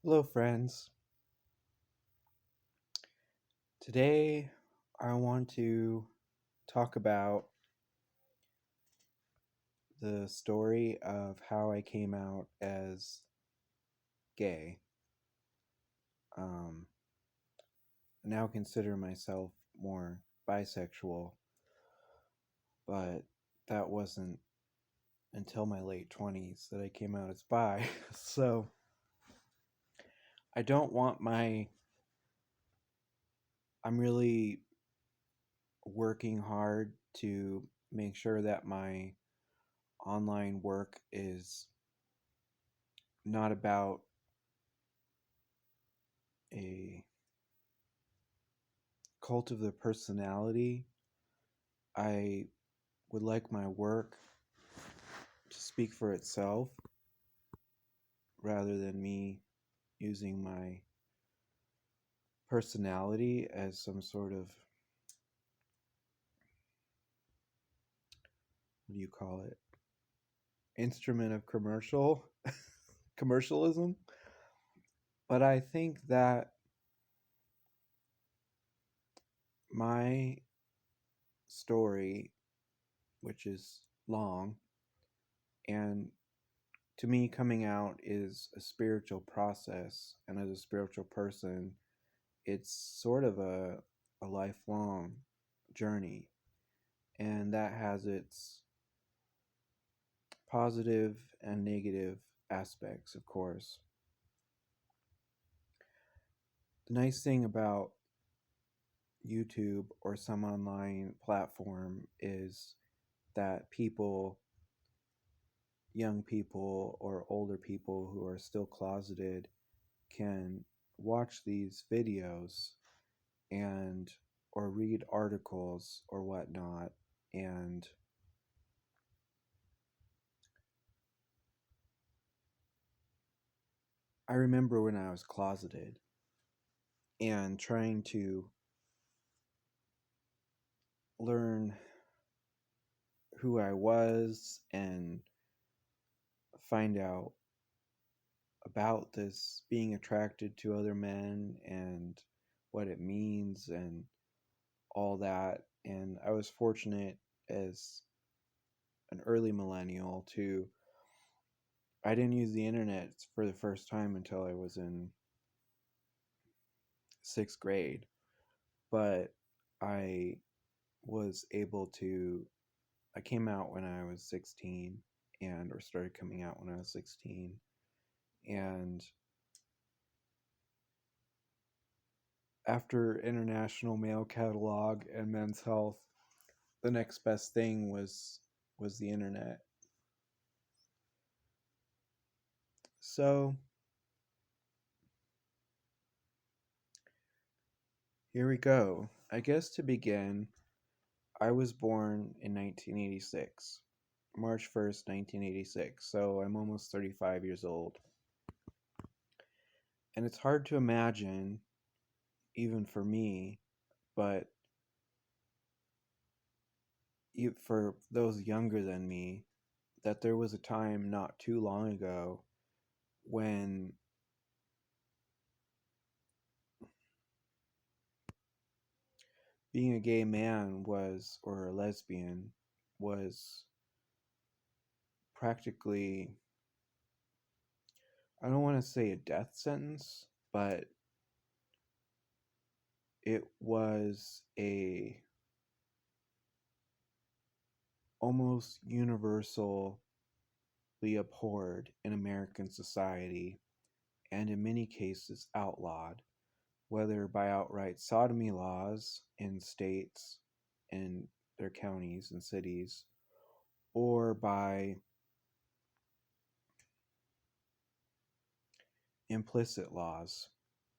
Hello, friends. Today I want to talk about the story of how I came out as gay. Um, I now consider myself more bisexual, but that wasn't until my late 20s that I came out as bi. So I don't want I'm really working hard to make sure that my online work is not about a cult of the personality. I would like my work to speak for itself rather than me using my personality as some sort of, what do you call it, instrument of commercialism. But I think that my story, which is long, and to me coming out is a spiritual process, and as a spiritual person it's sort of a lifelong journey, and that has its positive and negative aspects, of course. The nice thing about YouTube or some online platform is that young people or older people who are still closeted, can watch these videos and or read articles or whatnot. And I remember when I was closeted and trying to learn who I was and find out about this being attracted to other men and what it means and all that. And I was fortunate as an early millennial to, I didn't use the internet for the first time until I was in sixth grade, but I was able to, I came out when I was 16, and or started coming out when I was 16. And after International Male Catalog and Men's Health, the next best thing was the internet. So here we go. I guess to begin, I was born in 1986, March 1st, 1986. So I'm almost 35 years old. And it's hard to imagine, even for me, but for those younger than me, that there was a time not too long ago when being a gay man was, or a lesbian, was practically, I don't want to say a death sentence, but it was a almost universally abhorred in American society, and in many cases outlawed, whether by outright sodomy laws in states and their counties and cities, or by implicit laws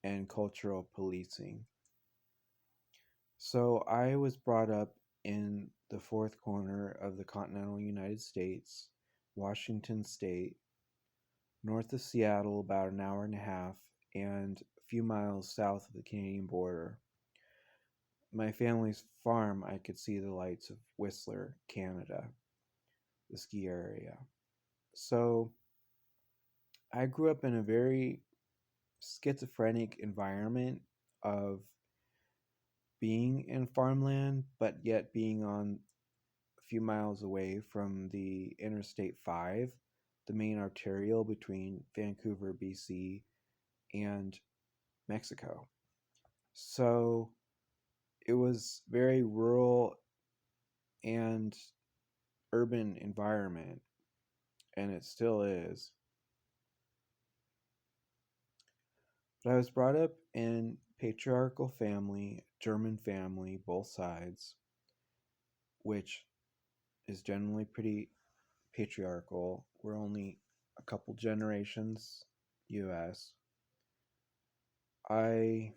and cultural policing. So I was brought up in the fourth corner of the continental United States, Washington State, north of Seattle, about an hour and a half, and a few miles south of the Canadian border. My family's farm, I could see the lights of Whistler, Canada, the ski area. So I grew up in a very schizophrenic environment of being in farmland, but yet being on a few miles away from the Interstate 5, the main arterial between Vancouver, BC, and Mexico. So it was very rural and urban environment, and it still is. But I was brought up in patriarchal family, German family, both sides, which is generally pretty patriarchal. We're only a couple generations US. I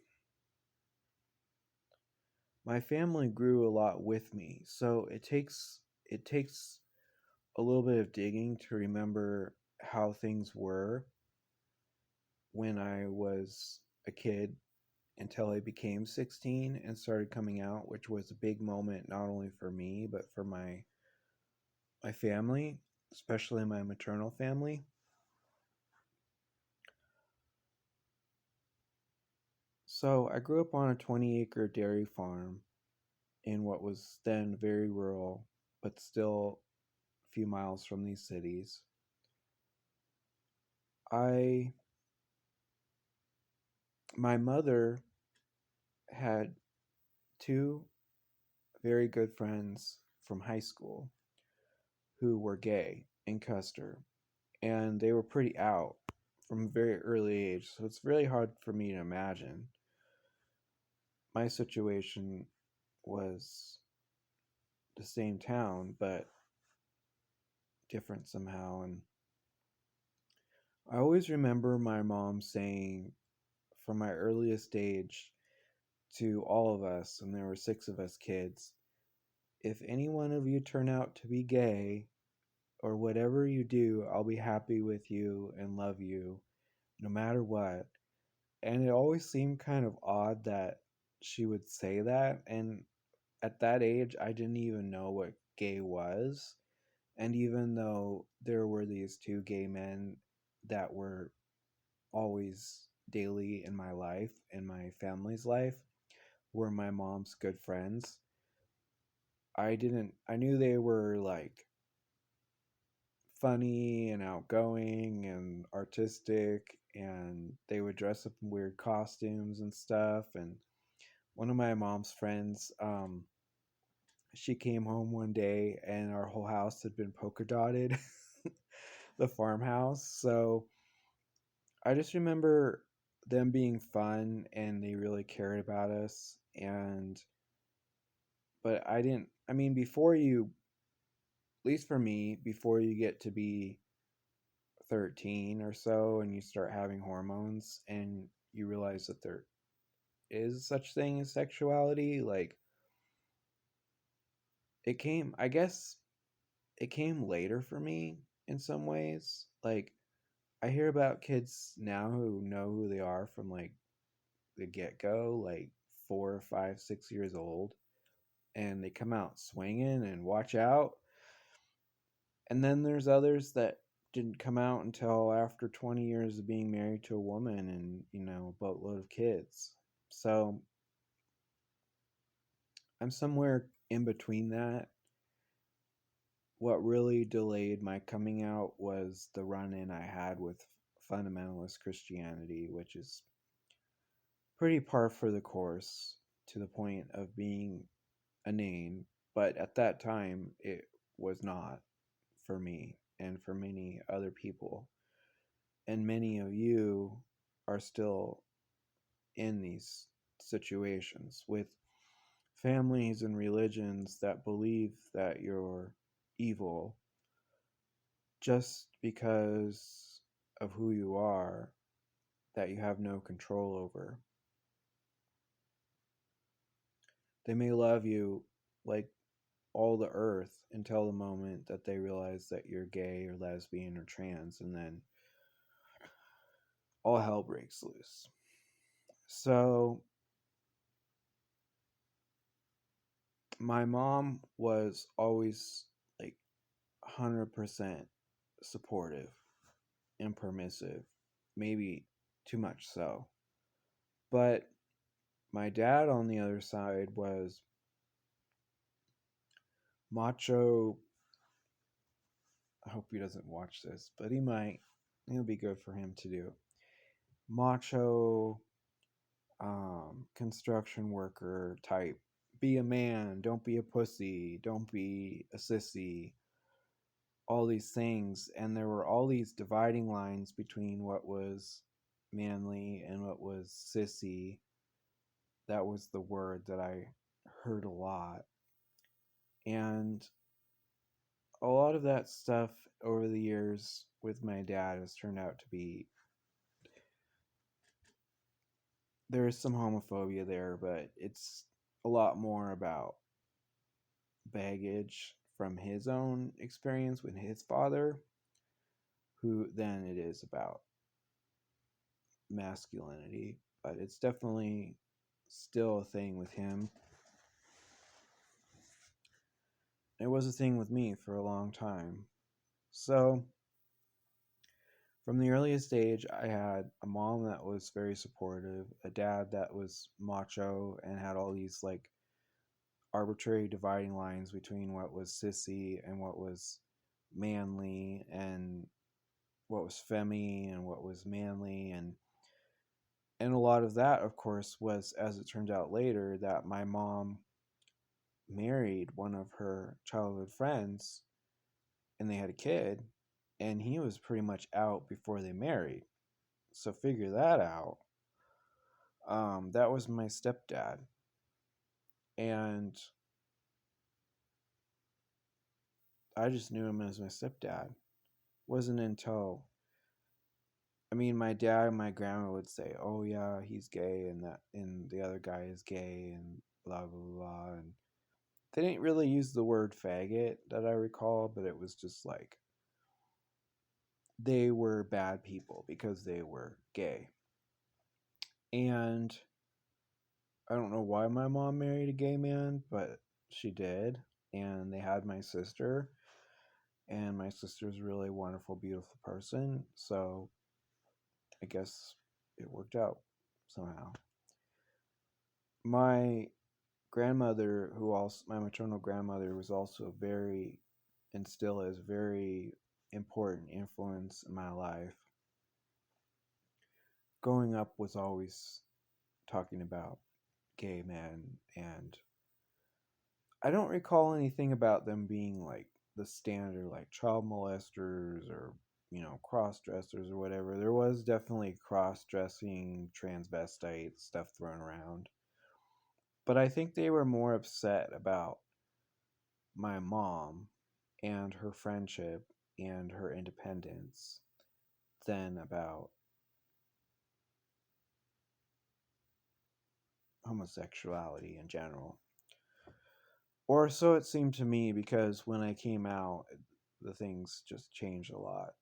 My family grew a lot with me, so it takes a little bit of digging to remember how things were when I was a kid until I became 16 and started coming out, which was a big moment not only for me but for my family, especially my maternal family. So I grew up on a 20-acre dairy farm in what was then very rural, but still a few miles from these cities. I My mother had two very good friends from high school who were gay in Custer, and they were pretty out from a very early age. So it's really hard for me to imagine. My situation was the same town, but different somehow. And I always remember my mom saying from my earliest age to all of us, and there were six of us kids, if any one of you turn out to be gay, or whatever you do, I'll be happy with you and love you no matter what. And it always seemed kind of odd that she would say that. And at that age, I didn't even know what gay was. And even though there were these two gay men that were always daily in my life, in my family's life, were my mom's good friends, I knew they were like funny and outgoing and artistic, and they would dress up in weird costumes and stuff. And one of my mom's friends, she came home one day and our whole house had been polka dotted, the farmhouse. So I just remember them being fun and they really cared about us. And but I didn't, I mean, before you, at least for me, before you get to be 13 or so and you start having hormones and you realize that there is such thing as sexuality, like, I guess it came later for me in some ways. Like, I hear about kids now who know who they are from like the get-go, like 4 or 5, 6 years old, and they come out swinging and watch out. And then there's others that didn't come out until after 20 years of being married to a woman and, a boatload of kids. So I'm somewhere in between that. What really delayed my coming out was the run in I had with fundamentalist Christianity, which is pretty par for the course to the point of being inane. But at that time, it was not for me and for many other people. And many of you are still in these situations with families and religions that believe that you're evil just because of who you are, that you have no control over. They may love you like all the earth until the moment that they realize that you're gay or lesbian or trans, and then all hell breaks loose. So my mom was always like 100% supportive and permissive. Maybe too much so. But my dad on the other side was macho. I hope he doesn't watch this, but he might. It'll be good for him to do. Macho, construction worker type. Be a man. Don't be a pussy. Don't be a sissy. All these things. And there were all these dividing lines between what was manly and what was sissy. That was the word that I heard a lot. And a lot of that stuff over the years with my dad has turned out to be, there is some homophobia there, but it's a lot more about baggage from his own experience with his father who than it is about masculinity. But it's definitely still a thing with him. It was a thing with me for a long time. So from the earliest age, I had a mom that was very supportive, a dad that was macho and had all these like arbitrary dividing lines between what was sissy and what was manly and what was femmy and what was manly, and a lot of that of course was, as it turned out later, that my mom married one of her childhood friends and they had a kid, and he was pretty much out before they married. So figure that out. That was my stepdad, and I just knew him as my stepdad. Wasn't until, I mean, my dad and my grandma would say, "Oh yeah, he's gay, and that, and the other guy is gay, and blah blah blah." And they didn't really use the word faggot that I recall, but it was just like they were bad people because they were gay. And I don't know why my mom married a gay man, but she did. And they had my sister, and my sister's a really wonderful, beautiful person. So I guess it worked out somehow. My grandmother, who also, my maternal grandmother, was also very, and still is, very important influence in my life. Growing up was always talking about gay men, and I don't recall anything about them being like the standard, like child molesters or, cross dressers or whatever. There was definitely cross dressing, transvestite stuff thrown around. But I think they were more upset about my mom and her friendship and her independence than about homosexuality in general. Or so it seemed to me, because when I came out, the things just changed a lot.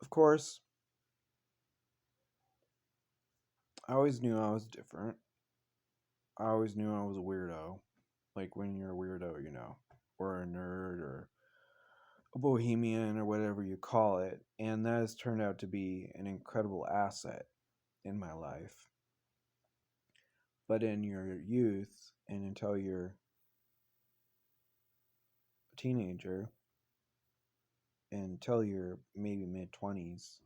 Of course, I always knew I was different. I always knew I was a weirdo. Like when you're a weirdo, or a nerd or a bohemian or whatever you call it. And that has turned out to be an incredible asset in my life. But in your youth and until you're a teenager, and until you're maybe mid 20s,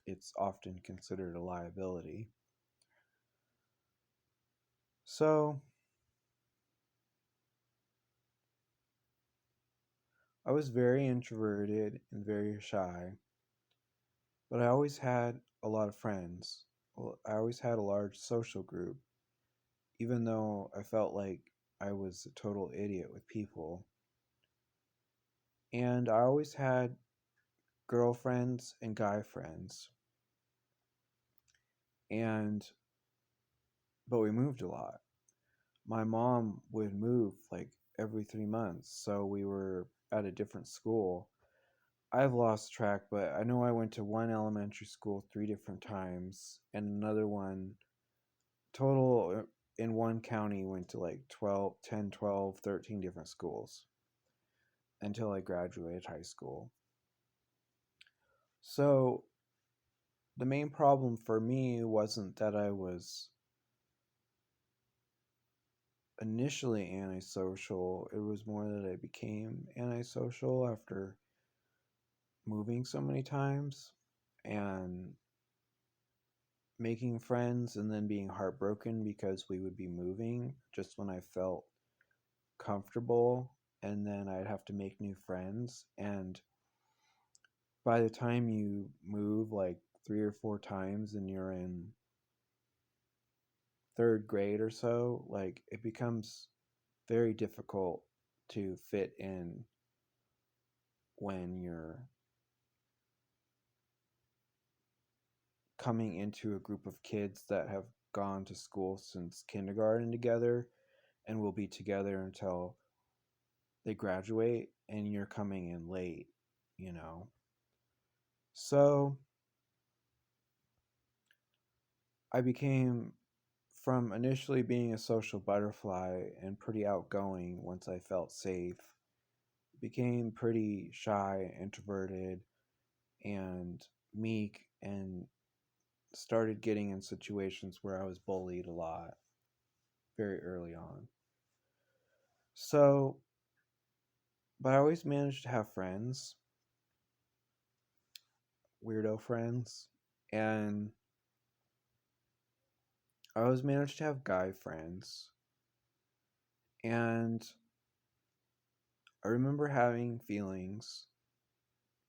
it's often considered a liability. So I was very introverted and very shy, but I always had a lot of friends. Well, I always had a large social group, even though I felt like I was a total idiot with people. And I always had girlfriends and guy friends. And but we moved a lot. My mom would move like every 3 months, so we were at a different school. I've lost track, but I know I went to one elementary school 3 different times, and another one total in one county went to like 12, 10, 12, 13 different schools until I graduated high school. So the main problem for me wasn't that I was initially antisocial. It was more that I became antisocial after moving so many times and making friends and then being heartbroken because we would be moving just when I felt comfortable, and then I'd have to make new friends. And by the time you move like 3 or 4 times and you're in third grade or so, like it becomes very difficult to fit in when you're coming into a group of kids that have gone to school since kindergarten together and will be together until they graduate, and you're coming in late, you know. So I became, from initially being a social butterfly and pretty outgoing once I felt safe, became pretty shy, introverted, and meek, and started getting in situations where I was bullied a lot very early on. So, but I always managed to have friends, weirdo friends, and I always managed to have guy friends. And I remember having feelings,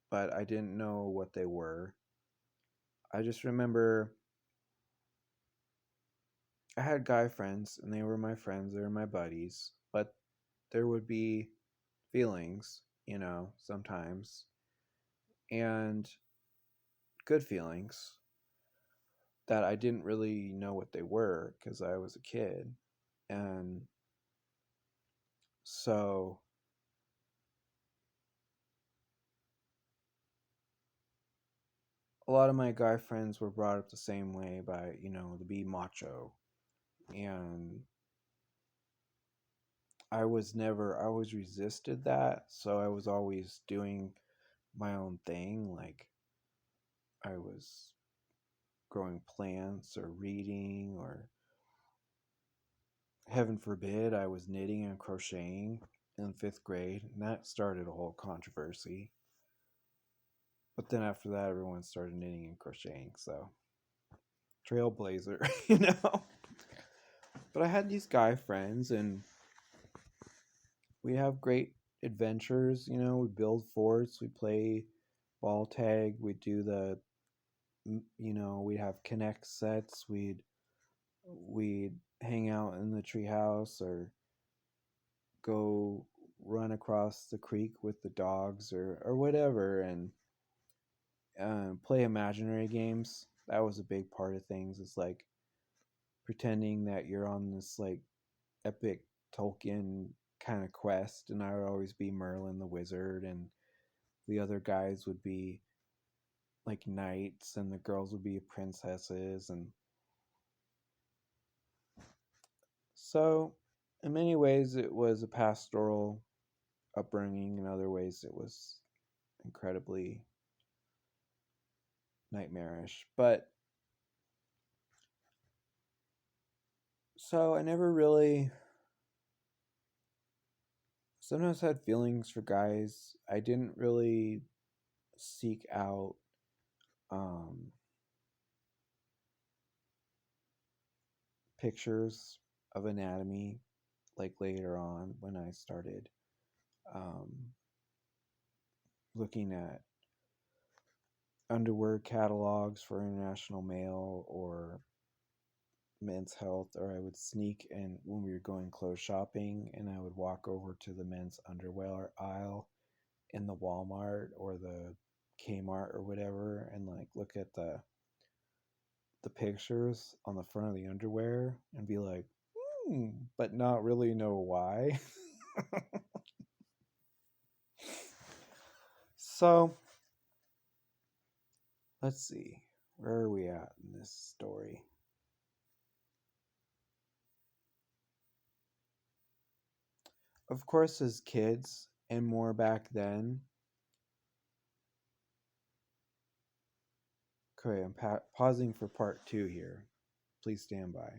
but I didn't know what they were. I just remember I had guy friends and they were my friends, they were my buddies, but there would be feelings, you know, sometimes, and good feelings that I didn't really know what they were because I was a kid. And so a lot of my guy friends were brought up the same way by, you know, to be macho. And I always resisted that. So I was always doing my own thing. Like I was growing plants or reading, or heaven forbid, I was knitting and crocheting in fifth grade. And that started a whole controversy. But then after that, everyone started knitting and crocheting. So, trailblazer, you know? But I had these guy friends, and we have great adventures. You know, we build forts, we play ball tag, we do the, you know, we'd have connect sets, we'd hang out in the treehouse or go run across the creek with the dogs, or whatever, and play imaginary games. That was a big part of things. It's like pretending that you're on this like epic Tolkien kind of quest, and I would always be Merlin the wizard, and the other guys would be like knights, and the girls would be princesses. And so in many ways it was a pastoral upbringing, in other ways it was incredibly nightmarish. But so I never really, sometimes had feelings for guys. I didn't really seek out um, pictures of anatomy like later on when I started um, looking at underwear catalogs for International Male or Men's Health, or I would sneak and when we were going clothes shopping, and I would walk over to the men's underwear aisle in the Walmart or the Kmart or whatever, and like look at the pictures on the front of the underwear and be like, but not really know why. So let's see, where are we at in this story? Of course, as kids and more back then, Okay, I'm pausing for part two here. Please stand by.